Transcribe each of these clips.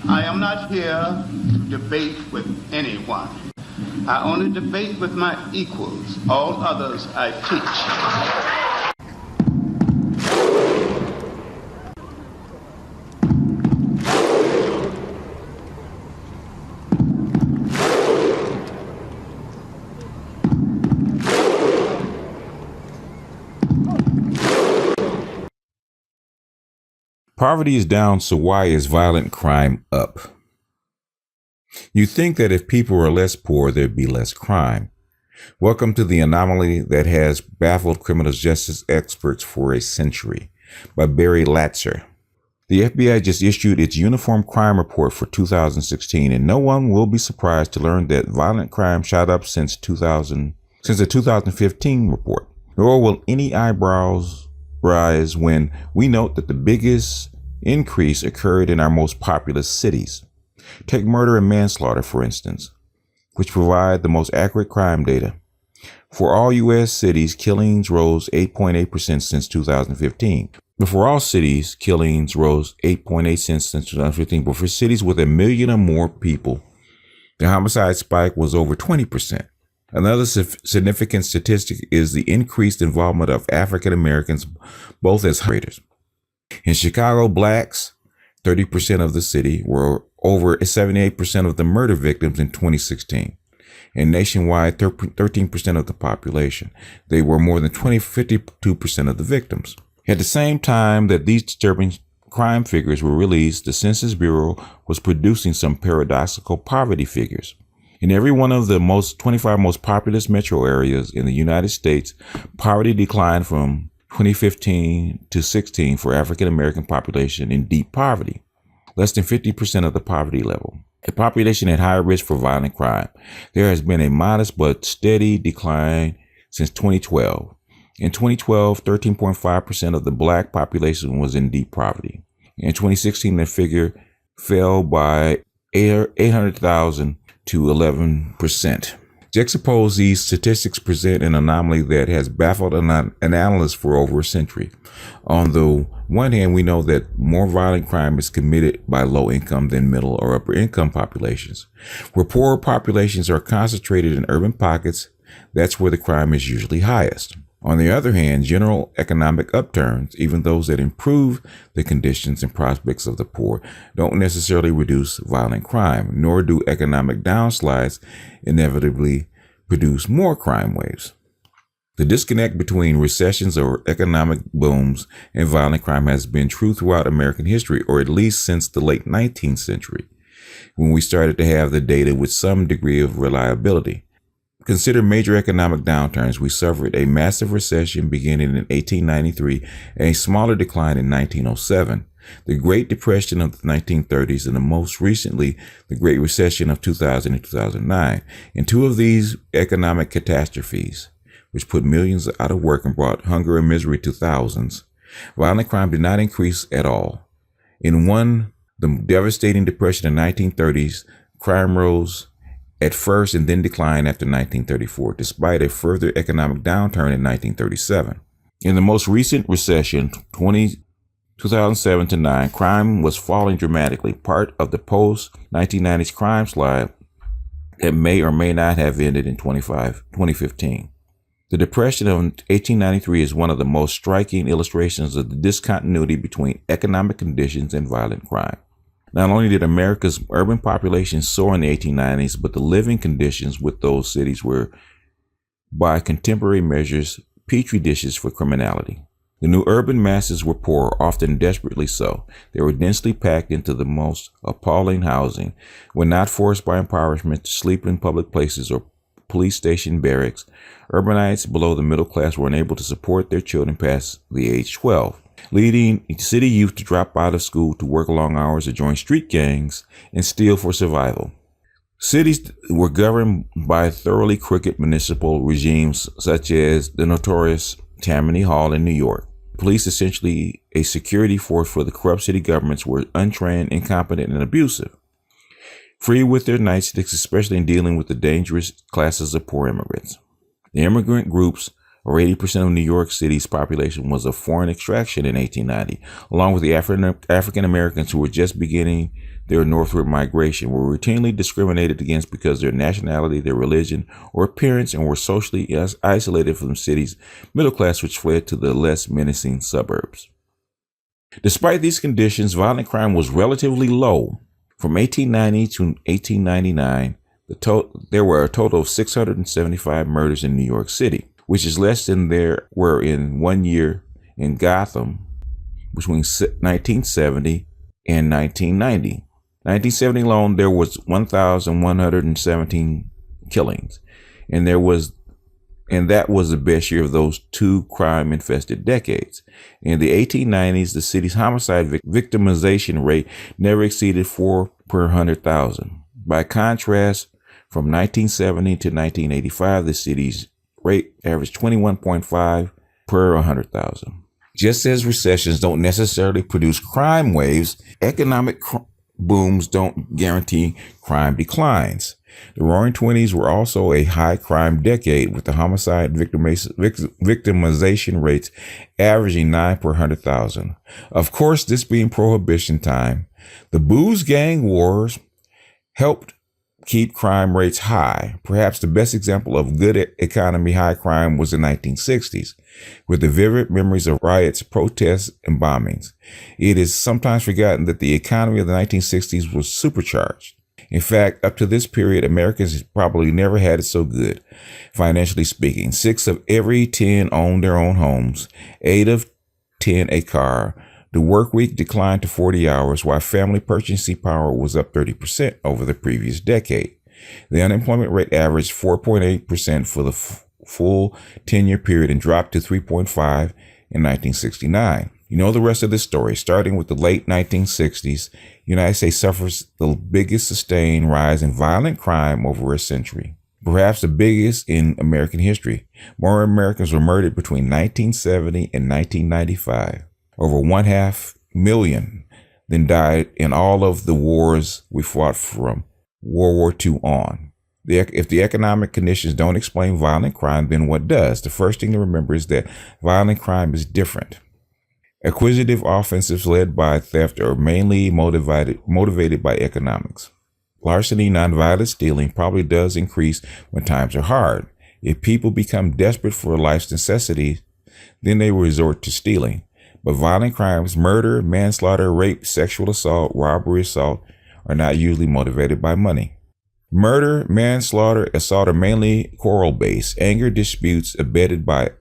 I am not here to debate with anyone. I only debate with my equals. All others I teach. Poverty is down, so why is violent crime up? You think that if people were less poor, there'd be less crime. Welcome to the anomaly that has baffled criminal justice experts for a century, by Barry Latzer. The FBI just issued its Uniform Crime Report for 2016, and no one will be surprised to learn that violent crime shot up since the 2015 report. Nor will any eyebrows rise when we note that the biggest increase occurred in our most populous cities. Take murder and manslaughter, for instance, which provide the most accurate crime data. For all U.S. cities, killings rose 8.8% since 2015. But for all cities, killings rose 8.8% since 2015. But for cities with 1 million or more people, the homicide spike was over 20%. Another significant statistic is the increased involvement of African Americans, both as raiders. In Chicago, blacks, 30% of the city, were over 78% of the murder victims in 2016. And nationwide, 13% of the population. They were more than 52% of the victims. At the same time that these disturbing crime figures were released, the Census Bureau was producing some paradoxical poverty figures. In every one of the 25 most populous metro areas in the United States, poverty declined from 2015 to 16 for African American population in deep poverty, less than 50% of the poverty level. A population at high risk for violent crime. There has been a modest but steady decline since 2012. In 2012, 13.5% of the black population was in deep poverty. In 2016, the figure fell by 800,000 to 11%. Juxtapose these statistics present an anomaly that has baffled analysts for over a century. On the one hand, we know that more violent crime is committed by low income than middle or upper income populations. Where poorer populations are concentrated in urban pockets, that's where the crime is usually highest. On the other hand, general economic upturns, even those that improve the conditions and prospects of the poor, don't necessarily reduce violent crime, nor do economic downsides inevitably produce more crime waves. The disconnect between recessions or economic booms and violent crime has been true throughout American history, or at least since the late 19th century, when we started to have the data with some degree of reliability. Consider major economic downturns. We suffered a massive recession beginning in 1893 and a smaller decline in 1907, the Great Depression of the 1930s, and most recently, the Great Recession of 2000 and 2009. In two of these economic catastrophes, which put millions out of work and brought hunger and misery to thousands, violent crime did not increase at all. In one, the devastating depression in the 1930s, crime rose at first and then declined after 1934, despite a further economic downturn in 1937. In the most recent recession, 2007 to 9, crime was falling dramatically, part of the post-1990s crime slide that may or may not have ended in 2015. The Depression of 1893 is one of the most striking illustrations of the discontinuity between economic conditions and violent crime. Not only did America's urban population soar in the 1890s, but the living conditions with those cities were, by contemporary measures, petri dishes for criminality. The new urban masses were poor, often desperately so. They were densely packed into the most appalling housing, were not forced by impoverishment to sleep in public places or police station barracks. Urbanites below the middle class were unable to support their children past the age 12. Leading city youth to drop out of school to work long hours or join street gangs and steal for survival. Cities were governed by thoroughly crooked municipal regimes such as the notorious Tammany Hall in New York. Police, essentially a security force for the corrupt city governments, were untrained, incompetent, and abusive. Free with their nightsticks, especially in dealing with the dangerous classes of poor immigrants. The immigrant groups or 80% of New York City's population was of foreign extraction in 1890, along with the African Americans who were just beginning their northward migration, were routinely discriminated against because of their nationality, their religion, or appearance, and were socially isolated from the city's middle class, which fled to the less menacing suburbs. Despite these conditions, violent crime was relatively low. From 1890 to 1899, there were a total of 675 murders in New York City, which is less than there were in 1 year in Gotham between 1970 and 1990. 1970 alone, there was 1,117 killings, and that was the best year of those two crime-infested decades. In the 1890s, the city's homicide victimization rate never exceeded 4 per 100,000. By contrast, from 1970 to 1985, the city's rate averaged 21.5 per 100,000. Just as recessions don't necessarily produce crime waves, economic booms don't guarantee crime declines. The Roaring Twenties were also a high crime decade, with the homicide victimization rates averaging 9 per 100,000. Of course, this being Prohibition time, the booze gang wars helped keep crime rates high. Perhaps the best example of good economy high crime was the 1960s, with the vivid memories of riots, protests, and bombings. It is sometimes forgotten that the economy of the 1960s was supercharged. In fact, up to this period, Americans probably never had it so good, financially speaking. 6 of every 10 owned their own homes, 8 of 10 a car. The work week declined to 40 hours, while family purchasing power was up 30% over the previous decade. The unemployment rate averaged 4.8% for the full 10-year period and dropped to 3.5 in 1969. You know the rest of this story. Starting with the late 1960s, the United States suffers the biggest sustained rise in violent crime over a century, perhaps the biggest in American history. More Americans were murdered between 1970 and 1995. Over 500,000 then died in all of the wars we fought from World War II on. If the economic conditions don't explain violent crime, then what does? The first thing to remember is that violent crime is different. Acquisitive offenses led by theft are mainly motivated by economics. Larceny, nonviolent stealing, probably does increase when times are hard. If people become desperate for life's necessities, then they will resort to stealing. But violent crimes, murder, manslaughter, rape, sexual assault, robbery, assault, are not usually motivated by money. Murder, manslaughter, assault are mainly quarrel-based. Anger, disputes abetted by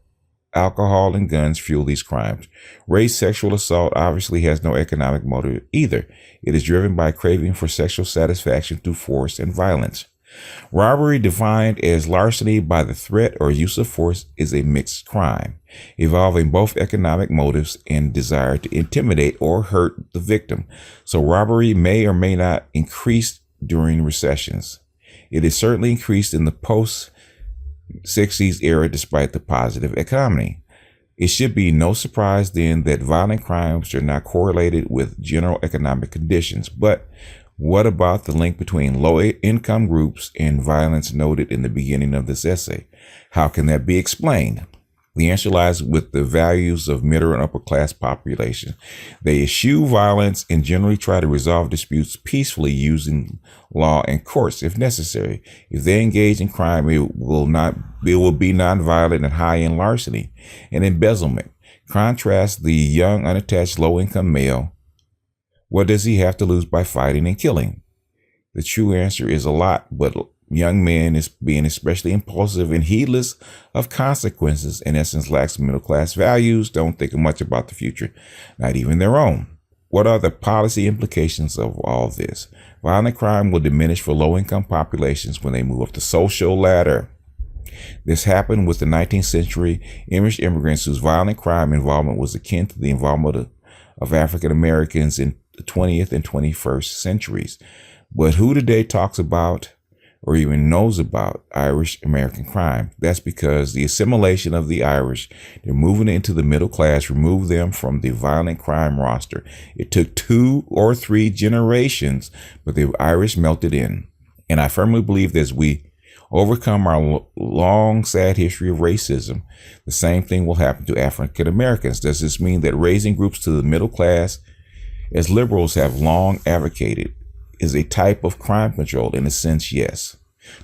alcohol and guns fuel these crimes. Rape, sexual assault obviously has no economic motive either. It is driven by craving for sexual satisfaction through force and violence. Robbery, defined as larceny by the threat or use of force, is a mixed crime, involving both economic motives and desire to intimidate or hurt the victim. So robbery may or may not increase during recessions. It is certainly increased in the post-60s era despite the positive economy. It should be no surprise then that violent crimes are not correlated with general economic conditions. But what about the link between low-income groups and violence noted in the beginning of this essay? How can that be explained? The answer lies with the values of middle and upper class populations. They eschew violence and generally try to resolve disputes peacefully using law and courts if necessary. If they engage in crime, it will be nonviolent and high in larceny and embezzlement. Contrast the young, unattached, low-income male. What does he have to lose by fighting and killing? The true answer is a lot, but young men is being especially impulsive and heedless of consequences, in essence lacks middle-class values, don't think much about the future, not even their own. What are the policy implications of all this? Violent crime will diminish for low-income populations when they move up the social ladder. This happened with the 19th century Irish immigrants whose violent crime involvement was akin to the involvement of African Americans in the 20th and 21st centuries. But who today talks about or even knows about Irish American crime? That's because the assimilation of the Irish, they're moving into the middle class, removed them from the violent crime roster. It took 2 or 3 generations, but the Irish melted in. And I firmly believe that as we overcome our long, sad history of racism, the same thing will happen to African Americans. Does this mean that raising groups to the middle class, as liberals have long advocated, is a type of crime control? In a sense, yes.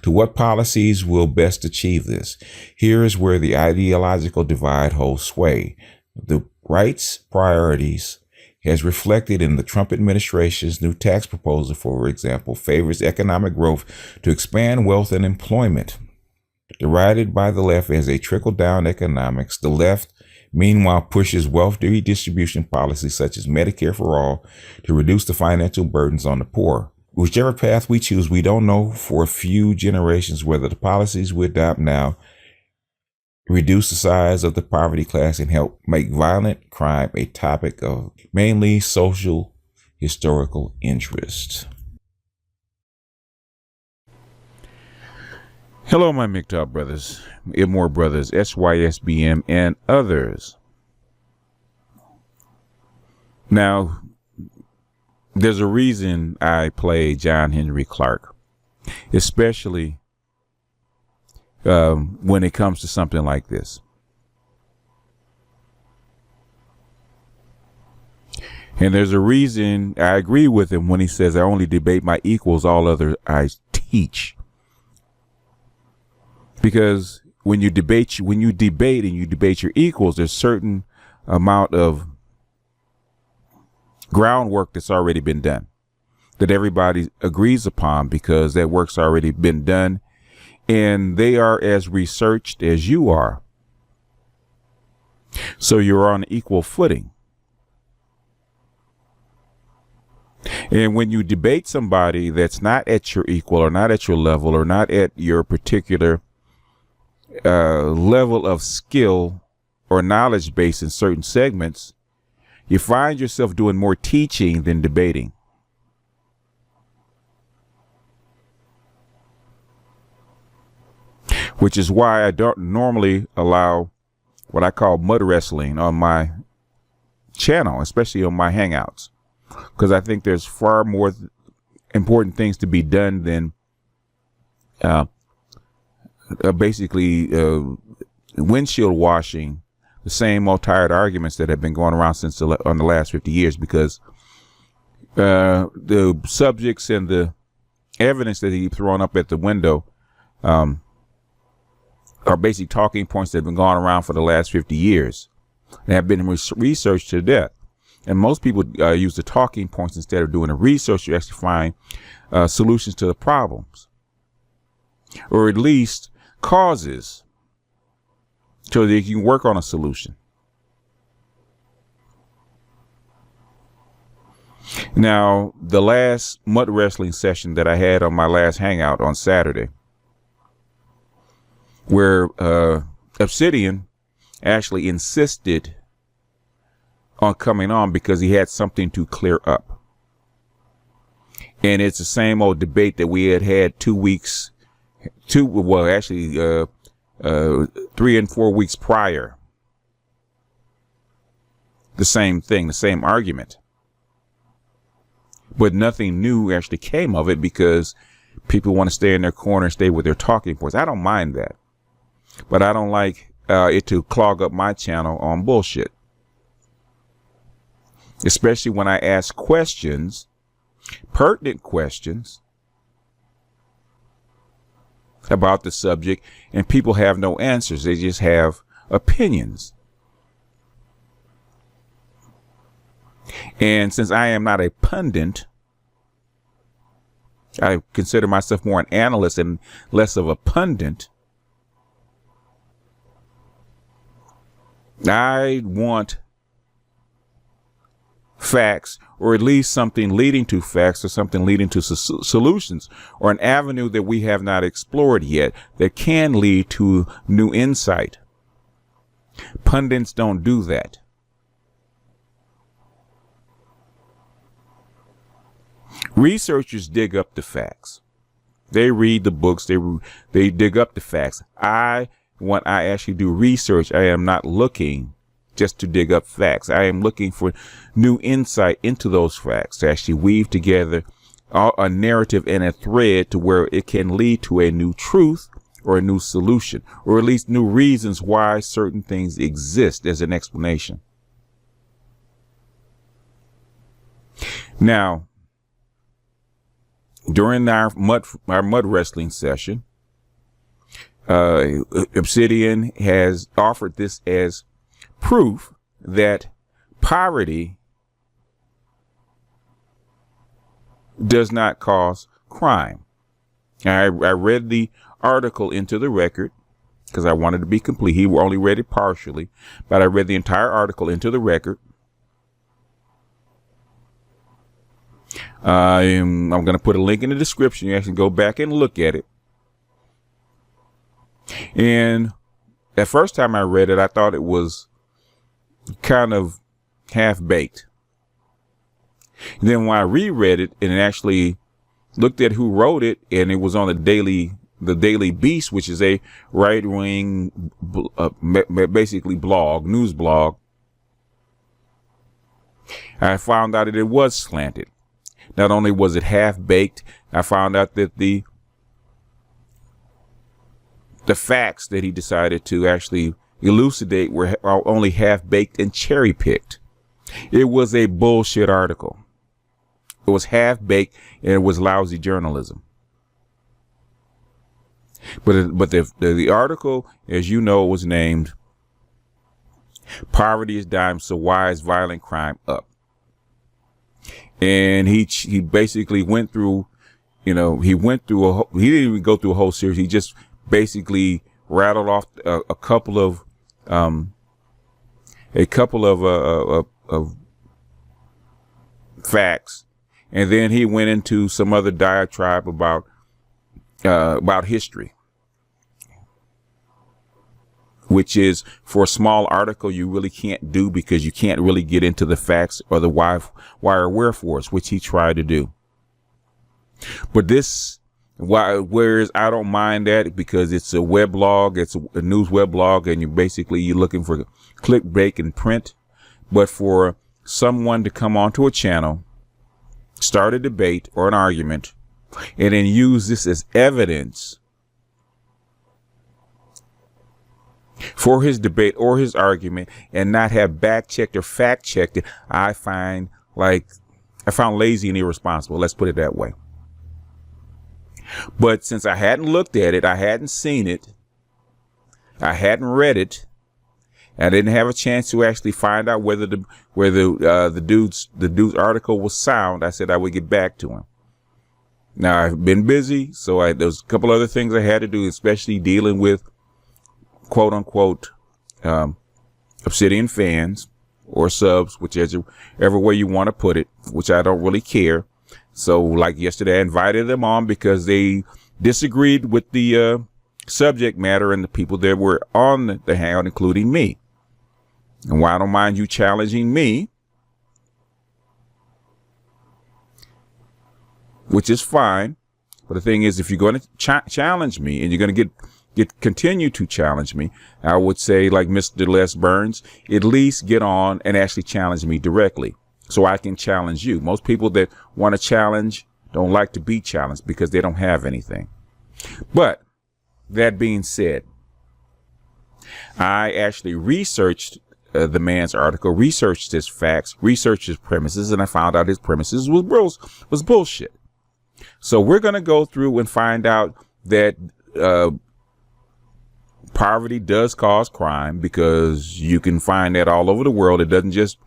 To what policies will best achieve this? Here is where the ideological divide holds sway. The right's priorities, as reflected in the Trump administration's new tax proposal, for example, favors economic growth to expand wealth and employment. Derided by the left as a trickle-down economics, the left, meanwhile, pushes wealth redistribution policies such as Medicare for all to reduce the financial burdens on the poor. Whichever path we choose, we don't know for a few generations whether the policies we adopt now reduce the size of the poverty class and help make violent crime a topic of mainly social historical interest. Hello, my MGTOW brothers, Immoral brothers, SYSBM, and others. Now, there's a reason I play John Henry Clark, especially when it comes to something like this. And there's a reason I agree with him when he says, I only debate my equals, all others I teach. Because when you debate and you debate your equals, there's certain amount of groundwork that's already been done that everybody agrees upon, because that work's already been done and they are as researched as you are. So you're on equal footing. And when you debate somebody that's not at your equal or not at your level or not at your particular level of skill or knowledge base in certain segments, you find yourself doing more teaching than debating. Which is why I don't normally allow what I call mud wrestling on my channel, especially on my Hangouts, because I think there's far more important things to be done than basically windshield washing the same old tired arguments that have been going around since on the last 50 years, because the subjects and the evidence that he thrown up at the window are basic talking points that have been going around for the last 50 years and have been researched to death. And most people use the talking points instead of doing the research to actually find solutions to the problems, or at least causes, so that you can work on a solution. Now, the last mud wrestling session that I had on my last Hangout on Saturday, where Obsidian actually insisted on coming on because he had something to clear up. And it's the same old debate that we had 2 weeks, 3 and 4 weeks prior. The same thing, the same argument. But nothing new actually came of it because people want to stay in their corner and stay with their talking points. I don't mind that. But I don't like it to clog up my channel on bullshit. Especially when I ask questions, pertinent questions about the subject, and people have no answers. They just have opinions. And since I am not a pundit, I consider myself more an analyst and less of a pundit. I want facts, or at least something leading to facts, or something leading to solutions, or an avenue that we have not explored yet that can lead to new insight. Pundits don't do that. Researchers dig up the facts. They read the books. They dig up the facts. When I actually do research, I am not looking just to dig up facts. I am looking for new insight into those facts to actually weave together a narrative and a thread to where it can lead to a new truth or a new solution, or at least new reasons why certain things exist as an explanation. Now, during our mud wrestling session, Obsidian has offered this as proof that poverty does not cause crime. I read the article into the record because I wanted to be complete. He only read it partially, but I read the entire article into the record. I'm going to put a link in the description. You actually go back and look at it. And the first time I read it, I thought it was kind of half-baked. Then when I reread it and actually looked at who wrote it, and it was on the Daily Beast, which is a right-wing, basically news blog, I found out that it was slanted. Not only was it half-baked, I found out that the facts that he decided to actually elucidate were only half-baked and cherry-picked. It was a bullshit article. It was half-baked and it was lousy journalism. But the article, as you know, was named "Poverty is Dying, So Why is Violent Crime Up?" And he basically went through, he didn't even go through a whole series. He just basically rattled off a couple of facts, and then he went into some other diatribe about history, which is, for a small article, you really can't do, because you can't really get into the facts or the why or wherefores, which he tried to do. But whereas I don't mind that, because it's a weblog, it's a news weblog, and you're looking for clickbait and print. But for someone to come onto a channel, start a debate or an argument, and then use this as evidence for his debate or his argument, and not have back-checked or fact-checked it, I found lazy and irresponsible. Let's put it that way. But since I hadn't looked at it, I hadn't seen it, I hadn't read it, I didn't have a chance to actually find out whether the dude's article was sound, I said I would get back to him. Now, I've been busy, so there's a couple other things I had to do, especially dealing with quote unquote Obsidian fans or subs, whichever way you want to put it, which I don't really care. So like yesterday, I invited them on because they disagreed with the subject matter and the people that were on the hangout, including me. And while I don't mind you challenging me, which is fine, but the thing is, if you're going to challenge me and you're going to continue to challenge me, I would say, like Mr. Les Burns, at least get on and actually challenge me directly so I can challenge you. Most people that want to challenge don't like to be challenged because they don't have anything. But that being said, I actually researched the man's article, researched his facts, researched his premises, and I found out his premises was bullshit. So we're going to go through and find out that poverty does cause crime, because you can find that all over the world. It doesn't just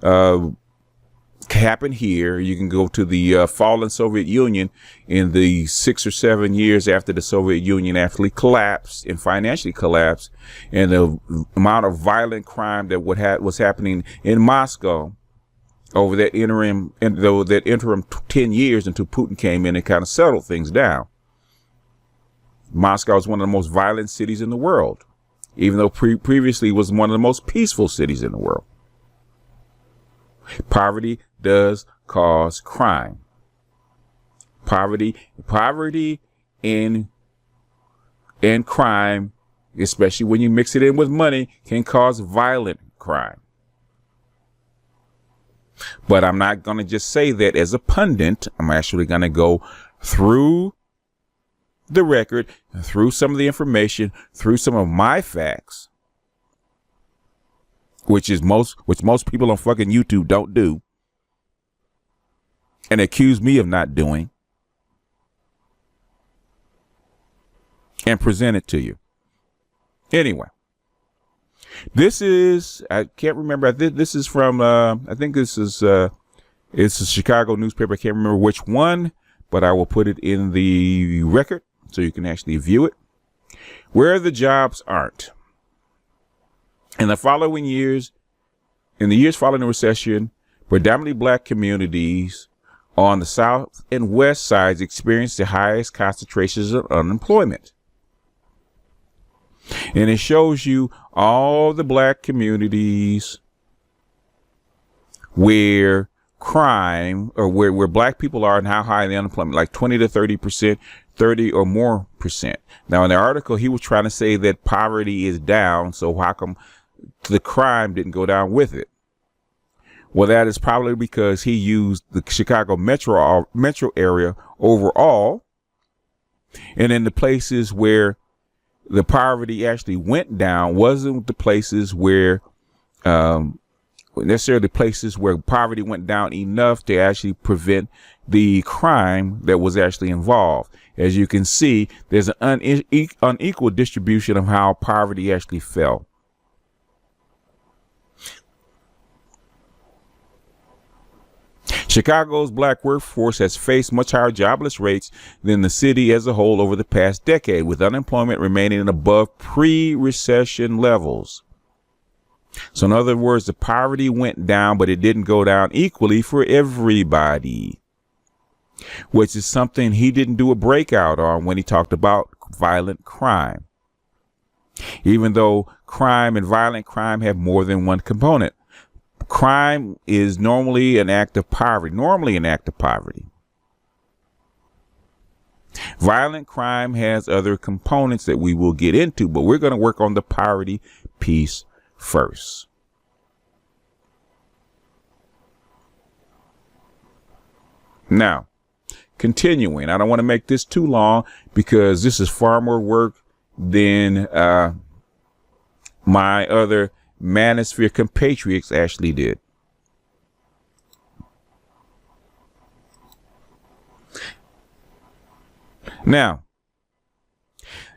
happen here. You can go to the fallen Soviet Union in the 6 or 7 years after the Soviet Union actually collapsed and financially collapsed, and the amount of violent crime that was happening in Moscow over that interim 10 years until Putin came in and kind of settled things down. Moscow is one of the most violent cities in the world, even though previously was one of the most peaceful cities in the world. Poverty does cause crime. Poverty and crime, especially when you mix it in with money, can cause violent crime. But I'm not going to just say that as a pundit. I'm actually going to go through the record, through some of the information, through some of my facts, which most people on fucking YouTube don't do and accuse me of not doing, and present it to you. Anyway, this is, I can't remember. This is from, I think this is, it's a Chicago newspaper. I can't remember which one, but I will put it in the record so you can actually view it. Where the jobs aren't. In the years following the recession, predominantly black communities on the south and west sides experienced the highest concentrations of unemployment. And it shows you all the black communities where crime, or where black people are, and how high the unemployment, like 20 to 30%, 30 or more percent. Now, in the article, he was trying to say that poverty is down, so how come the crime didn't go down with it? Well, that is probably because he used the Chicago metro area overall, and in the places where the poverty actually went down wasn't the places where necessarily places where poverty went down enough to actually prevent the crime that was actually involved. As you can see, there's an unequal distribution of how poverty actually fell. Chicago's black workforce has faced much higher jobless rates than the city as a whole over the past decade, with unemployment remaining above pre-recession levels. So in other words, the poverty went down, but it didn't go down equally for everybody, which is something he didn't do a breakout on when he talked about violent crime, even though crime and violent crime have more than one component. Crime is normally an act of poverty, Violent crime has other components that we will get into, but we're going to work on the poverty piece first. Now, continuing, I don't want to make this too long because this is far more work than my other Manosphere compatriots actually did. Now,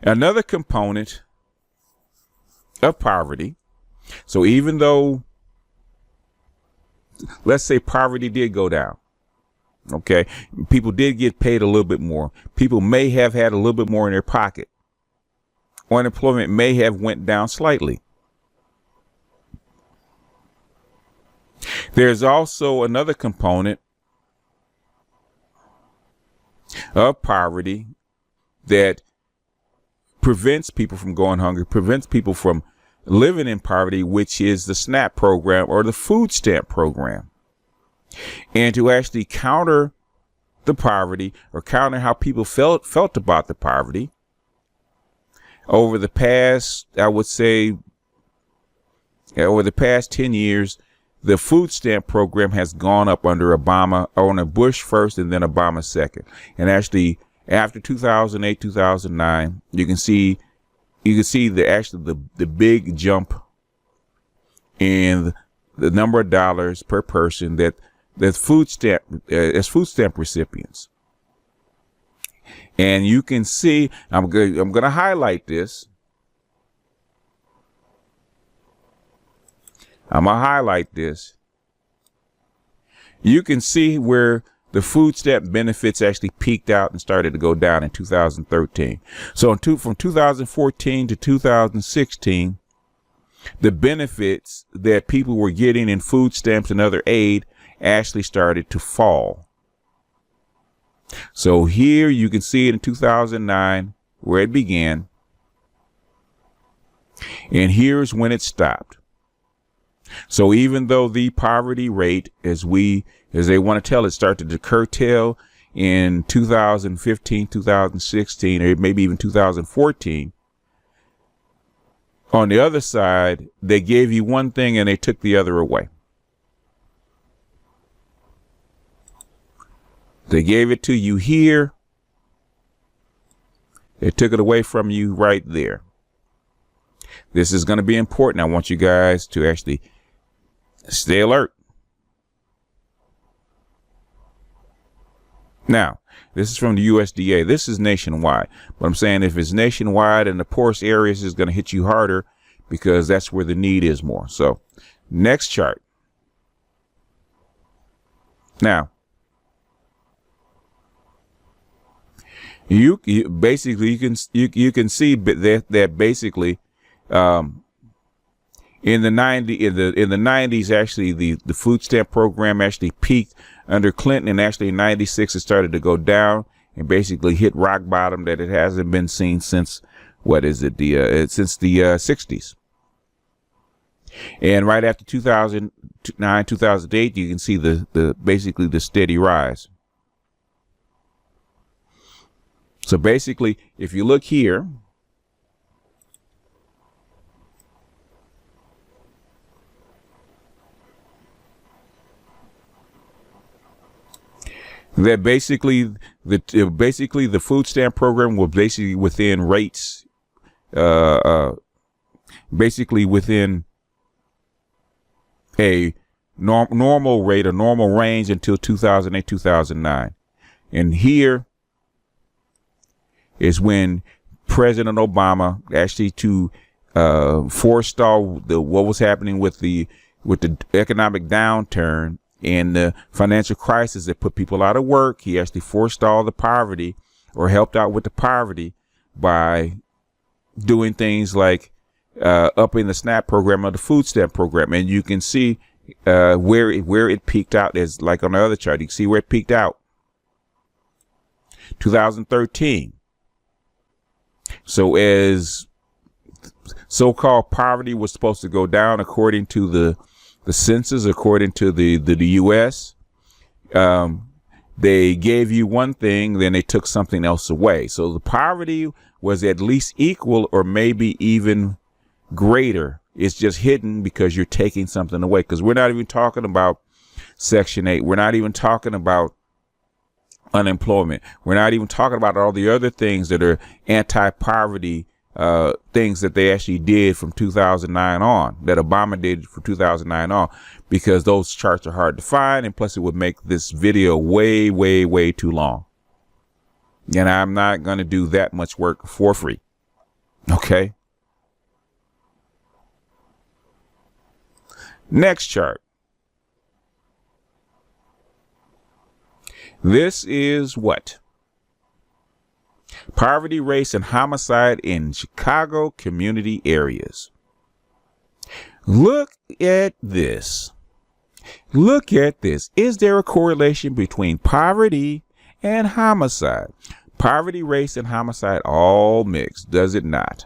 another component of poverty. So even though, let's say poverty did go down, okay, people did get paid a little bit more. People may have had a little bit more in their pocket. Unemployment may have went down slightly. There's also another component of poverty that prevents people from going hungry, prevents people from living in poverty, which is the SNAP program or the food stamp program. And to actually counter the poverty, or counter how people felt about the poverty, over the past, I would say, over the past 10 years, the food stamp program has gone up under Obama, under Bush first and then Obama second. And actually, after 2008, 2009, you can see the big jump in the number of dollars per person that food stamp recipients. And you can see, I'm going to highlight this. I'm going to highlight this. You can see where the food stamp benefits actually peaked out and started to go down in 2013. So from 2014 to 2016, the benefits that people were getting in food stamps and other aid actually started to fall. So here you can see it in 2009 where it began. And here's when it stopped. So even though the poverty rate, as they want to tell it, started to curtail in 2015, 2016, or maybe even 2014, on the other side, they gave you one thing and they took the other away. They gave it to you here It took it away from you right there. This is going to be important. I want you guys to actually stay alert. Now, this is from the USDA. This is nationwide. But I'm saying if it's nationwide and the poorest areas is going to hit you harder because that's where the need is more. So next chart. Now, you basically you can see that basically in the 90s actually the food stamp program actually peaked under Clinton, and actually in 96 it started to go down and basically hit rock bottom that it hasn't been seen since since the 60s. And right after 2009, 2008, you can see basically the steady rise. So basically, if you look here, that basically the food stamp program was basically within rates, basically within a normal rate, a normal range until 2008, 2009. And here is when President Obama actually to forestall what was happening with the economic downturn and the financial crisis that put people out of work. He actually forestalled the poverty, or helped out with the poverty, by doing things like upping the SNAP program or the food stamp program. And you can see where it peaked out, as like on the other chart. You can see where it peaked out. 2013. So as so-called poverty was supposed to go down according to the census, according to the U.S., they gave you one thing, then they took something else away. So the poverty was at least equal or maybe even greater. It's just hidden because you're taking something away. Because we're not even talking about Section 8. We're not even talking about unemployment. We're not even talking about all the other things that are anti-poverty things that they actually did from 2009 on, that Obama did from 2009 on, because those charts are hard to find, and plus it would make this video way, way, way too long. And I'm not going to do that much work for free. Okay. Next chart. This is what? Poverty, race, and homicide in Chicago community areas. Look at this. Look at this. Is there a correlation between poverty and homicide? Poverty, race, and homicide all mixed, does it not?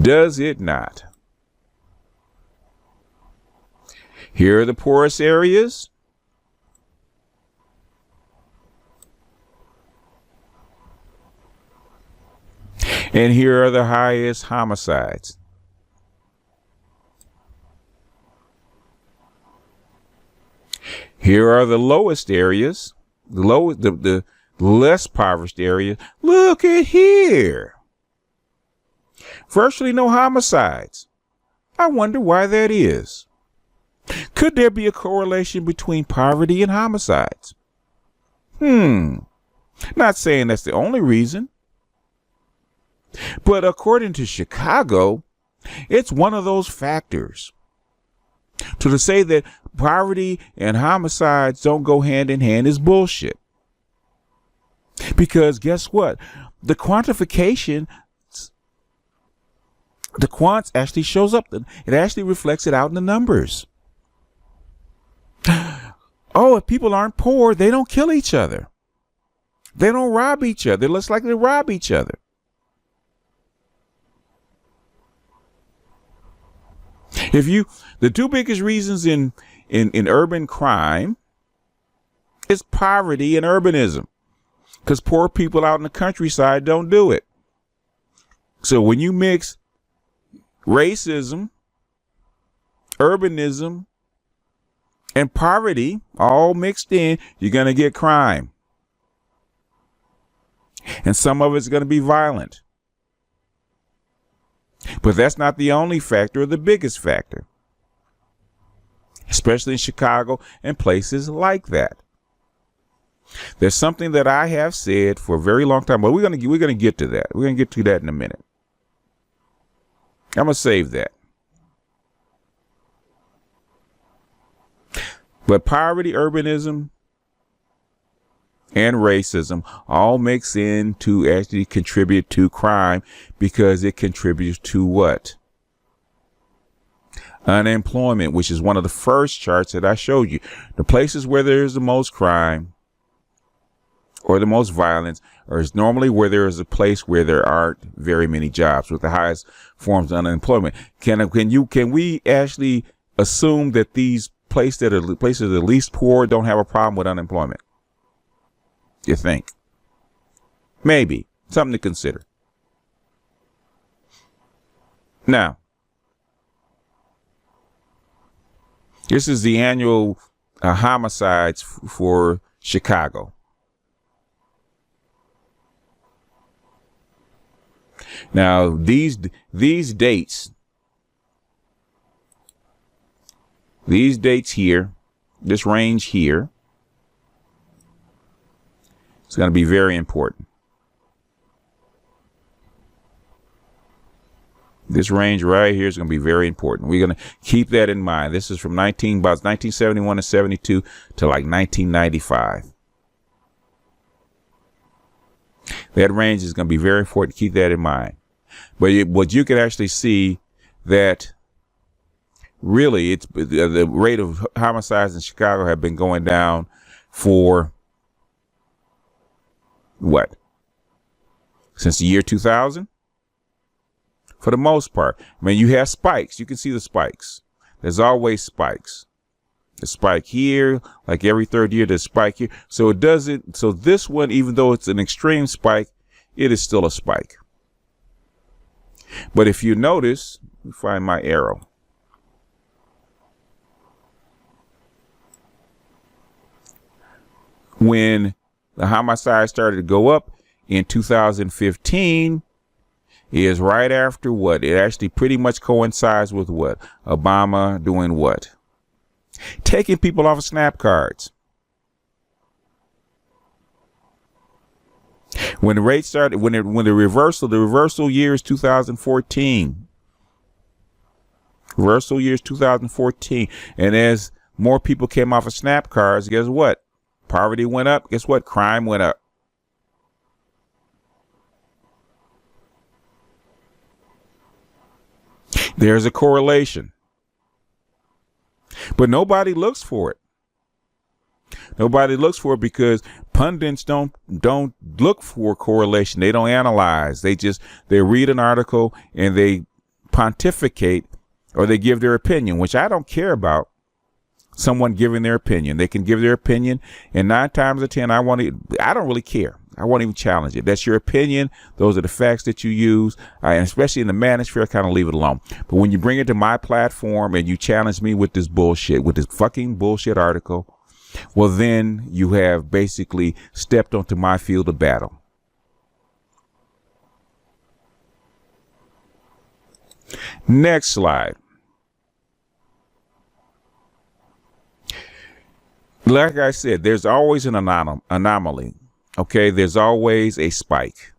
Does it not? Here are the poorest areas. And here are the highest homicides. Here are the lowest areas, the less impoverished areas. Look at here. Virtually no homicides. I wonder why that is. Could there be a correlation between poverty and homicides? Not saying that's the only reason. But according to Chicago, it's one of those factors. To say that poverty and homicides don't go hand in hand is bullshit. Because guess what? The quantification, the quants actually shows up. It actually reflects it out in the numbers. Oh, if people aren't poor, they don't kill each other. They don't rob each other. They're less likely to rob each other. The two biggest reasons in urban crime is poverty and urbanism, because poor people out in the countryside don't do it. So when you mix racism, urbanism, and poverty all mixed in, you're going to get crime. And some of it's going to be violent. But that's not the only factor or the biggest factor, especially in Chicago and places like that. There's something that I have said for a very long time, but we're going to get to that. We're going to get to that in a minute. I'm going to save that. But poverty, urbanism, and racism all mix in to actually contribute to crime, because it contributes to what? Unemployment, which is one of the first charts that I showed you. The places where there's the most crime or the most violence is normally where there is a place where there aren't very many jobs, with the highest forms of unemployment. Can we actually assume that these places that are the least poor don't have a problem with unemployment? You think? Maybe. Something to consider. Now, this is the annual homicides for Chicago. Now, these dates here, this range here, it's going to be very important. This range right here is going to be very important. We're going to keep that in mind. This is from about 1971 to 72 to like 1995. That range is going to be very important. Keep that in mind. But you can actually see that really it's the rate of homicides in Chicago have been going down for what? Since the year 2000? For the most part. I mean, you have spikes. You can see the spikes. There's always spikes. The spike here, like every third year, there's a spike here. So this one, even though it's an extreme spike, it is still a spike. But if you notice, let me find my arrow. When the homicide started to go up in 2015 is right after what? It actually pretty much coincides with what? Obama doing what? Taking people off of snap cards. When the rate started, when the reversal year is 2014. Reversal year is 2014. And as more people came off of snap cards, guess what? Poverty went up. Guess what? Crime went up. There's a correlation. But nobody looks for it. Nobody looks for it because pundits don't look for correlation. They don't analyze. They read an article and they pontificate, or they give their opinion, which I don't care about. Someone giving their opinion. They can give their opinion, and 9 times out of 10, I don't really care. I won't even challenge it. That's your opinion. Those are the facts that you use. And especially in the manosphere, I kind of leave it alone. But when you bring it to my platform and you challenge me with this bullshit, with this fucking bullshit article, well, then you have basically stepped onto my field of battle. Next slide. Like I said, there's always an anomaly. Okay, there's always a spike.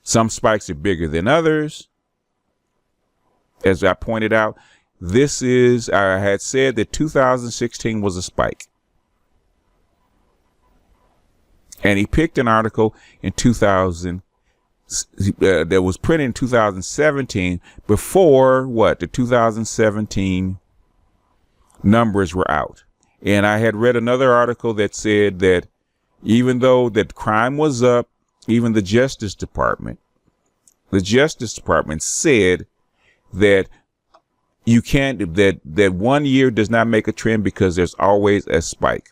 Some spikes are bigger than others. As I pointed out, I had said that 2016 was a spike. And he picked an article in 2000 that was printed in 2017 before what? The 2017 numbers were out. And I had read another article that said that even though that crime was up, even the Justice Department said that you can't, that 1 year does not make a trend because there's always a spike.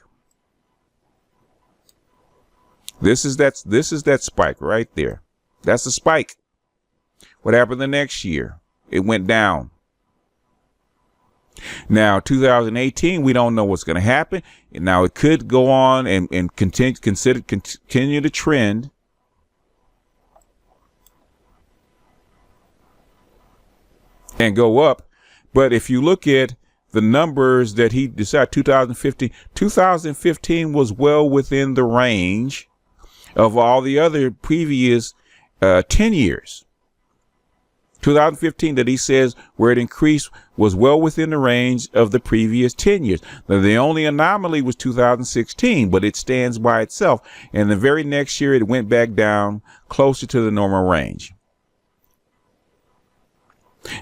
This is that spike right there. That's a spike. What happened the next year? It went down. Now, 2018, we don't know what's going to happen. Now, it could go on and continue the trend. And go up. But if you look at the numbers that he decided, 2015 was well within the range of all the other previous 10 years. 2015 that he says where it increased was well within the range of the previous 10 years. Now, the only anomaly was 2016, but it stands by itself. And the very next year, it went back down closer to the normal range.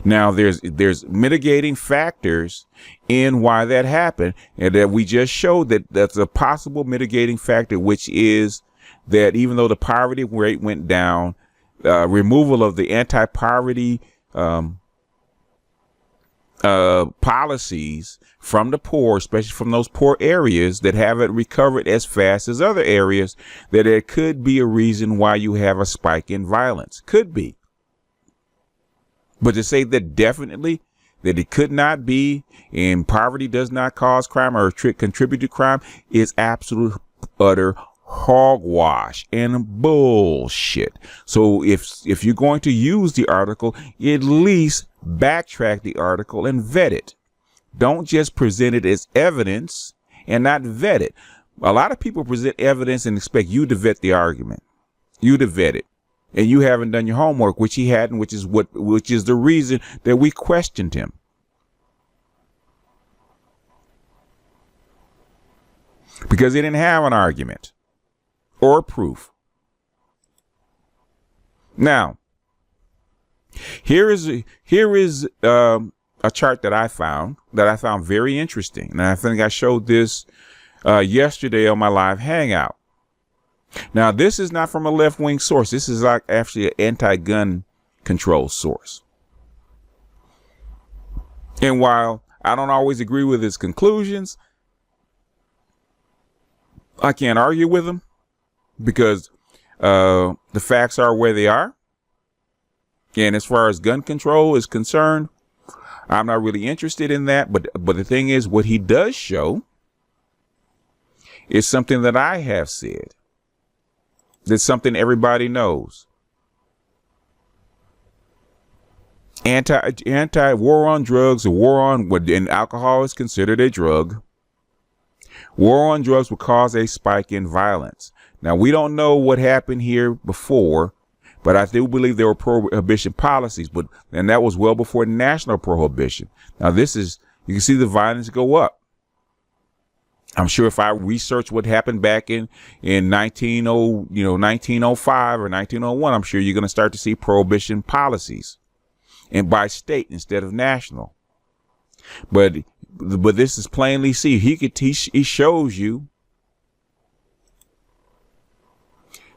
Now, there's mitigating factors in why that happened, and that we just showed that that's a possible mitigating factor, which is that even though the poverty rate went down, removal of the anti-poverty policies from the poor, especially from those poor areas that haven't recovered as fast as other areas, that it could be a reason why you have a spike in violence. Could be. But to say that definitely that it could not be, and poverty does not cause crime or contribute to crime, is absolute utter hogwash and bullshit. So if you're going to use the article, at least backtrack the article and vet it. Don't just present it as evidence and not vet it. A lot of people present evidence and expect you to vet the argument, you to vet it. And you haven't done your homework, which he hadn't, which is the reason that we questioned him. Because he didn't have an argument or proof. Now, here is a chart that I found very interesting. And I think I showed this yesterday on my live hangout. Now, this is not from a left-wing source. This is like actually an anti-gun control source. And while I don't always agree with his conclusions, I can't argue with him because the facts are where they are. And as far as gun control is concerned, I'm not really interested in that. But the thing is, what he does show is something that I have said. That's something everybody knows. Anti-war on drugs, or war on, and alcohol is considered a drug. War on drugs will cause a spike in violence. Now, we don't know what happened here before, but I do believe there were prohibition policies, and that was well before national prohibition. Now, you can see the violence go up. I'm sure if I research what happened back in 1905 or 1901, I'm sure you're going to start to see prohibition policies, and by state instead of national. But this is plainly see. He shows you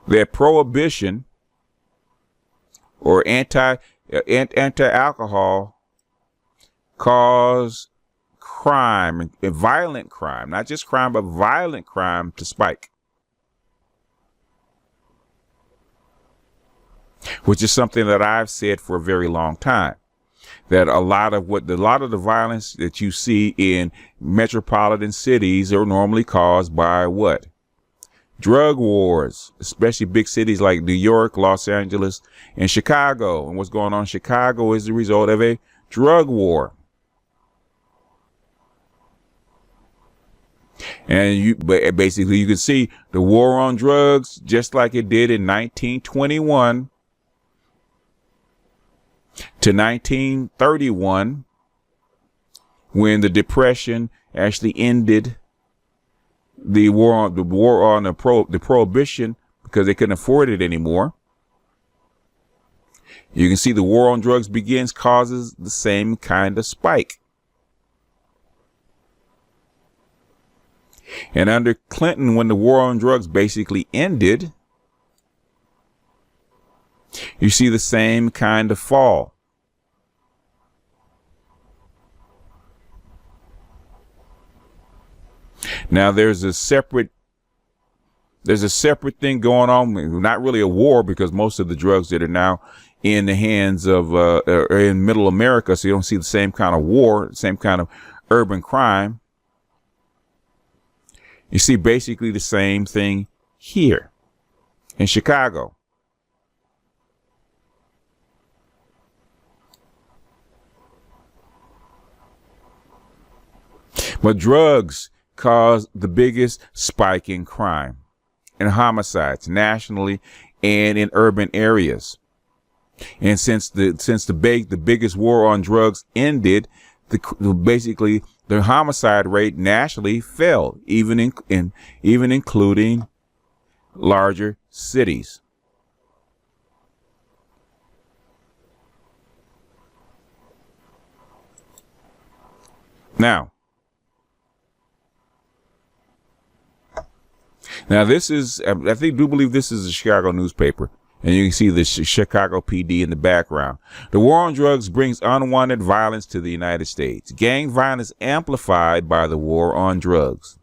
that prohibition or anti-alcohol cause crime, and violent crime, not just crime, but violent crime to spike, which is something that I've said for a very long time, that a lot of the violence that you see in metropolitan cities are normally caused by what? Drug wars, especially big cities like New York, Los Angeles, and Chicago. And what's going on in Chicago is the result of a drug war. And basically you can see the war on drugs, just like it did in 1921 to 1931, when the Depression actually ended the prohibition because they couldn't afford it anymore. You can see the war on drugs causes the same kind of spike. And under Clinton, when the war on drugs basically ended, you see the same kind of fall. Now there's a separate thing going on, not really a war, because most of the drugs that are now in the hands of or in middle America, so you don't see the same kind of war, same kind of urban crime. You see basically the same thing here in Chicago. But drugs cause the biggest spike in crime and homicides nationally and in urban areas. And since the biggest war on drugs ended, basically the homicide rate nationally fell, even including larger cities. Now this is, I do believe this is a Chicago newspaper, and you can see the Chicago PD in the background. The war on drugs brings unwanted violence to the United States. Gang violence amplified by the war on drugs.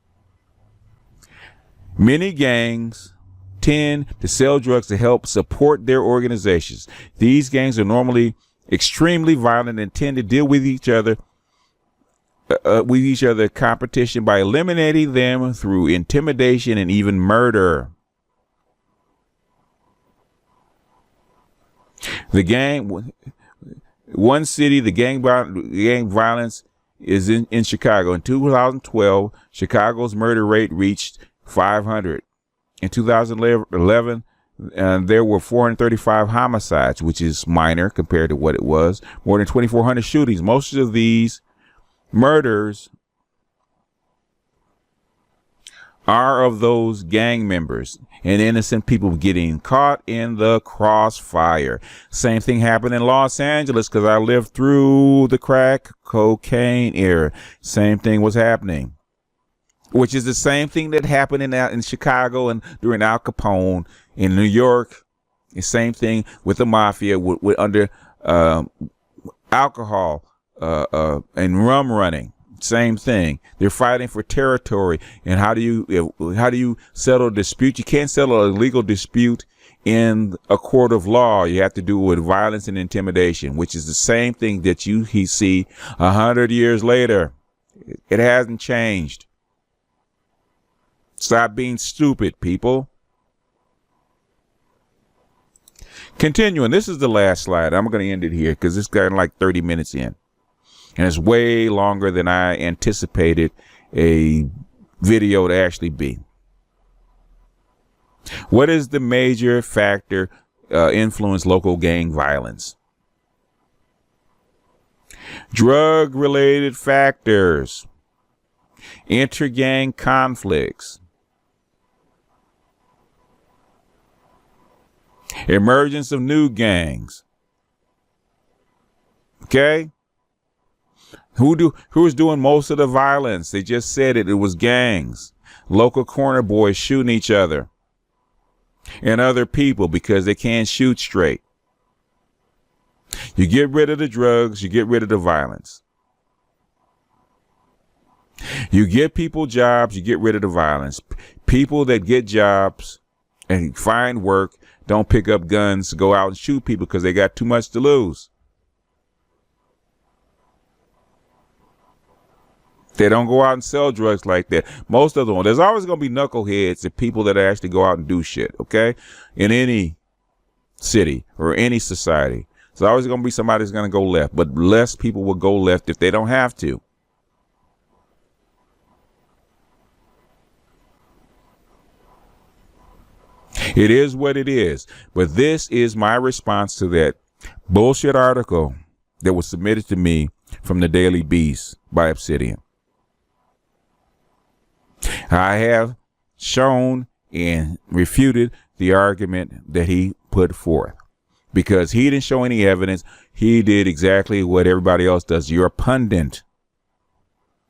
Many gangs tend to sell drugs to help support their organizations. These gangs are normally extremely violent and tend to deal with each other competition by eliminating them through intimidation and even murder. One city, the gang violence is in Chicago. In 2012, Chicago's murder rate reached 500. In 2011, there were 435 homicides, which is minor compared to what it was. More than 2,400 shootings. Most of these murders are of those gang members and innocent people getting caught in the crossfire. Same thing happened in Los Angeles, because I lived through the crack cocaine era. Same thing was happening, which is the same thing that happened in Chicago and during Al Capone in New York. The same thing with the mafia with under alcohol and rum running. Same thing. They're fighting for territory. And how do you settle a dispute? You can't settle a legal dispute in a court of law. You have to do it with violence and intimidation, which is the same thing that he see 100 years later. It hasn't changed. Stop being stupid, people. Continuing, this is the last slide. I'm going to end it here because it's gotten like 30 minutes in. And it's way longer than I anticipated a video to actually be. What is the major factor influence local gang violence? Drug-related factors, inter-gang conflicts, emergence of new gangs. Okay? Who's doing most of the violence? They just said it was gangs. Local corner boys shooting each other and other people because they can't shoot straight. You get rid of the drugs, you get rid of the violence. You get people jobs, you get rid of the violence. People that get jobs and find work don't pick up guns to go out and shoot people because they got too much to lose. They don't go out and sell drugs like that. Most of them, there's always going to be knuckleheads and people that actually go out and do shit, okay? In any city or any society. There's always going to be somebody that's going to go left, but less people will go left if they don't have to. It is what it is. But this is my response to that bullshit article that was submitted to me from the Daily Beast by Obsidian. I have shown and refuted the argument that he put forth because he didn't show any evidence. He did exactly what everybody else does. You're a pundit.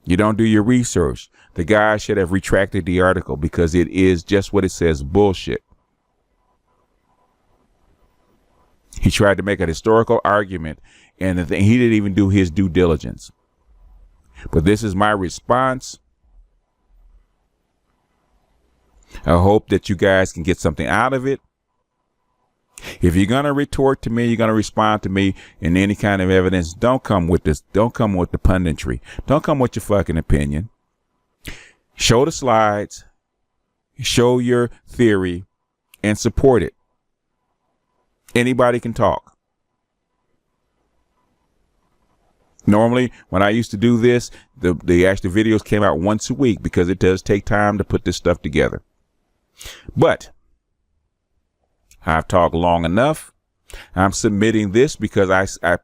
You don't do your research. The guy should have retracted the article because it is just what it says, bullshit. He tried to make a historical argument and he didn't even do his due diligence. But this is my response. I hope that you guys can get something out of it. If you're going to retort to me, you're going to respond to me in any kind of evidence, don't come with this. Don't come with the punditry. Don't come with your fucking opinion. Show the slides, show your theory, and support it. Anybody can talk. Normally, when I used to do this, the actual videos came out once a week because it does take time to put this stuff together. But I've talked long enough. I'm submitting this because I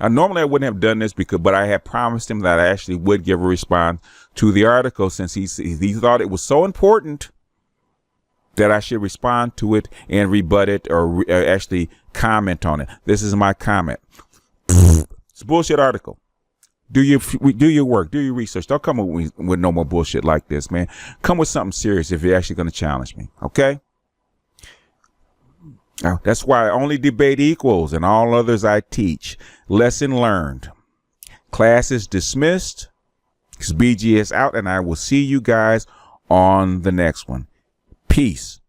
normally I wouldn't have done this but I had promised him that I actually would give a response to the article since he thought it was so important that I should respond to it and rebut it or actually comment on it. This is my comment. It's a bullshit article. Do your work, do your research. Don't come with no more bullshit like this, man. Come with something serious if you're actually going to challenge me. Okay. Now, that's why I only debate equals and all others I teach. Lesson learned. Class is dismissed. BG is out, and I will see you guys on the next one. Peace.